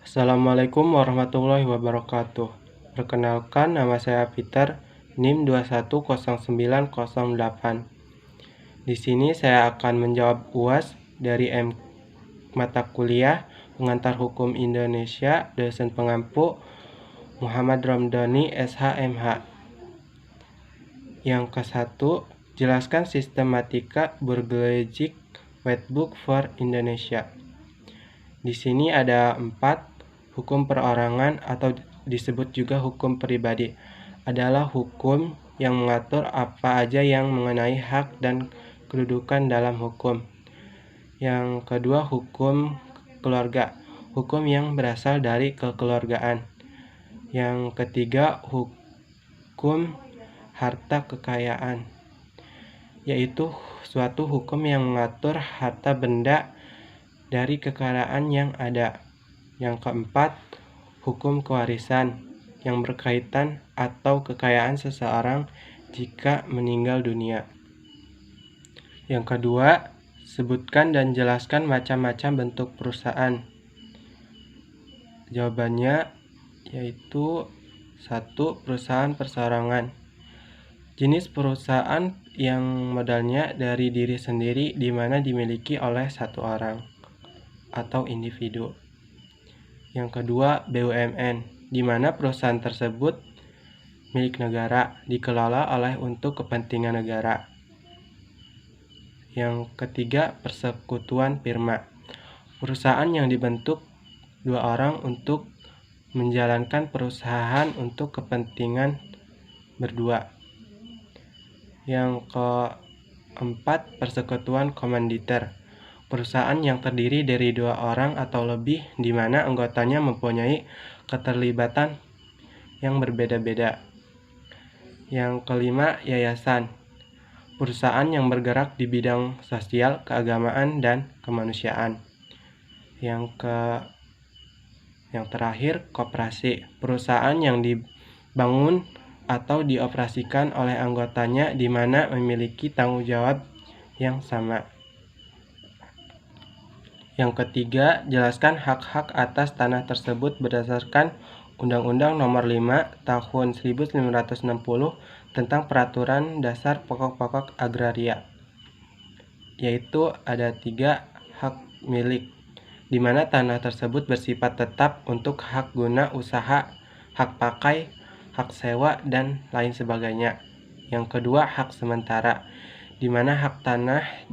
Assalamualaikum warahmatullahi wabarakatuh. Perkenalkan, nama saya Peter, NIM 210908. Di sini saya akan menjawab UAS dari mata kuliah Pengantar Hukum Indonesia, dosen pengampu Muhammad Ramdhani SHMH. Yang ke-1, jelaskan sistematika Burgerlijk Wetboek for Indonesia. Di sini ada 4. Hukum perorangan atau disebut juga hukum pribadi adalah hukum yang mengatur apa aja yang mengenai hak dan kedudukan dalam hukum. Yang kedua, hukum keluarga, hukum yang berasal dari kekeluargaan. Yang ketiga, hukum harta kekayaan, yaitu suatu hukum yang mengatur harta benda dari kekayaan yang ada. Yang keempat, hukum kewarisan yang berkaitan atau kekayaan seseorang jika meninggal dunia. Yang kedua, sebutkan dan jelaskan macam-macam bentuk perusahaan. Jawabannya yaitu 1. Perusahaan perseorangan. Jenis perusahaan yang modalnya dari diri sendiri di mana dimiliki oleh satu orang atau individu. Yang kedua, BUMN, di mana perusahaan tersebut milik negara, dikelola oleh untuk kepentingan negara. Yang ketiga, persekutuan firma, perusahaan yang dibentuk 2 orang untuk menjalankan perusahaan untuk kepentingan berdua. Yang keempat, persekutuan komanditer, perusahaan yang terdiri dari 2 orang atau lebih di mana anggotanya mempunyai keterlibatan yang berbeda-beda. Yang kelima, yayasan, perusahaan yang bergerak di bidang sosial, keagamaan, dan kemanusiaan. Yang terakhir, koperasi, perusahaan yang dibangun atau dioperasikan oleh anggotanya di mana memiliki tanggung jawab yang sama. Yang ketiga, jelaskan hak-hak atas tanah tersebut berdasarkan Undang-Undang Nomor 5 Tahun 1960 tentang Peraturan Dasar Pokok-Pokok Agraria. Yaitu ada 3 hak milik, di mana tanah tersebut bersifat tetap untuk hak guna usaha, hak pakai, hak sewa, dan lain sebagainya. Yang kedua, hak sementara, di mana hak tanah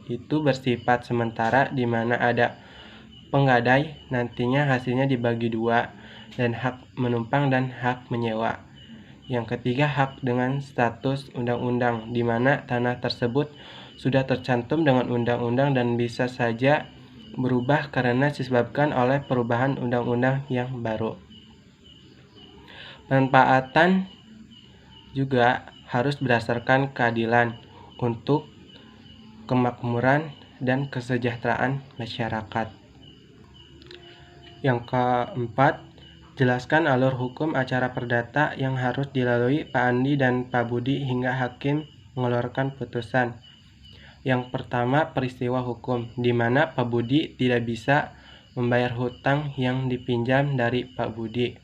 itu bersifat sementara, di mana ada penggadai nantinya hasilnya dibagi 2, dan hak menumpang dan hak menyewa. Yang ketiga, hak dengan status undang-undang, di mana tanah tersebut sudah tercantum dengan undang-undang dan bisa saja berubah karena disebabkan oleh perubahan undang-undang yang baru. Pemanfaatan juga harus berdasarkan keadilan untuk kemakmuran dan kesejahteraan masyarakat. Yang keempat, jelaskan alur hukum acara perdata yang harus dilalui Pak Andi dan Pak Budi hingga hakim mengeluarkan putusan. Yang pertama, peristiwa hukum, di mana Pak Budi tidak bisa membayar hutang yang dipinjam dari Pak Budi.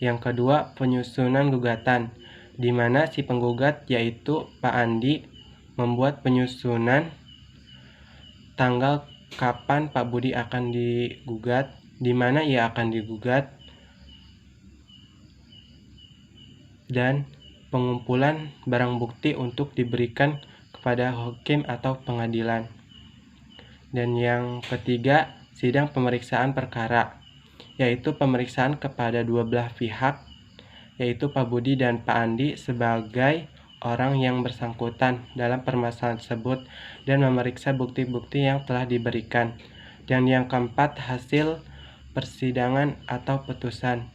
Yang kedua, penyusunan gugatan, di mana si penggugat yaitu Pak Andi membuat penyusunan tanggal kapan Pak Budi akan digugat, di mana ia akan digugat, dan pengumpulan barang bukti untuk diberikan kepada hakim atau pengadilan. Dan yang ketiga, sidang pemeriksaan perkara, yaitu pemeriksaan kepada 2 belah pihak, yaitu Pak Budi dan Pak Andi sebagai orang yang bersangkutan dalam permasalahan tersebut dan memeriksa bukti-bukti yang telah diberikan. Dan yang keempat, hasil persidangan atau putusan,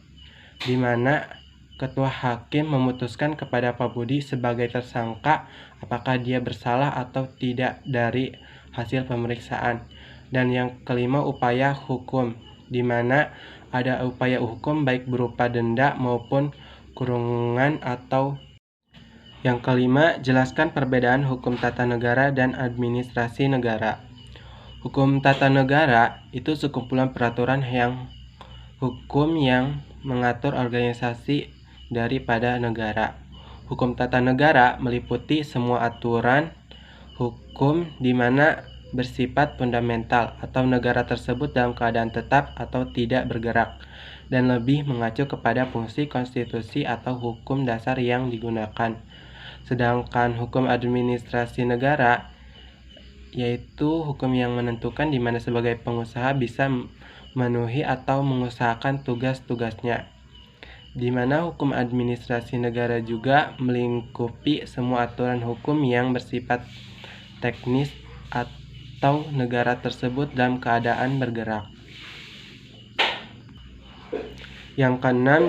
di mana ketua hakim memutuskan kepada Pak Budi sebagai tersangka apakah dia bersalah atau tidak dari hasil pemeriksaan. Dan yang kelima, upaya hukum, di mana ada upaya hukum baik berupa denda maupun kurungan atau. Yang kelima, jelaskan perbedaan hukum tata negara dan administrasi negara. Hukum tata negara itu sekumpulan peraturan hukum yang mengatur organisasi daripada negara. Hukum tata negara meliputi semua aturan hukum di mana bersifat fundamental atau negara tersebut dalam keadaan tetap atau tidak bergerak, dan lebih mengacu kepada fungsi konstitusi atau hukum dasar yang digunakan. Sedangkan hukum administrasi negara yaitu hukum yang menentukan di mana sebagai pengusaha bisa memenuhi atau mengusahakan tugas-tugasnya, di mana hukum administrasi negara juga melingkupi semua aturan hukum yang bersifat teknis atau negara tersebut dalam keadaan bergerak. Yang keenam,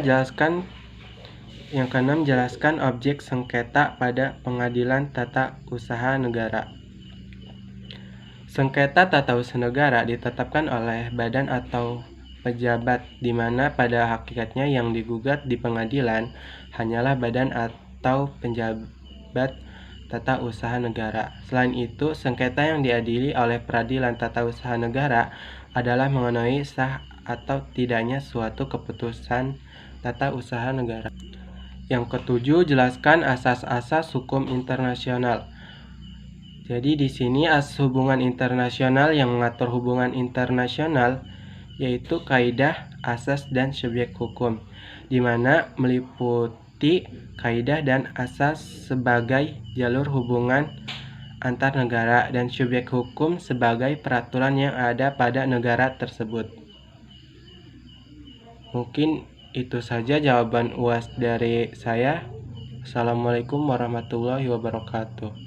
jelaskan objek sengketa pada pengadilan tata usaha negara. Sengketa tata usaha negara ditetapkan oleh badan atau pejabat, di mana pada hakikatnya yang digugat di pengadilan hanyalah badan atau pejabat tata usaha negara. Selain itu, sengketa yang diadili oleh peradilan tata usaha negara adalah mengenai sah atau tidaknya suatu keputusan tata usaha negara. Yang ketujuh, jelaskan asas-asas hukum internasional. Jadi di sini hubungan internasional yang mengatur hubungan internasional yaitu kaidah, asas, dan subjek hukum, di mana meliputi kaidah dan asas sebagai jalur hubungan antar negara dan subjek hukum sebagai peraturan yang ada pada negara tersebut. Mungkin itu saja jawaban UAS dari saya. Assalamualaikum warahmatullahi wabarakatuh.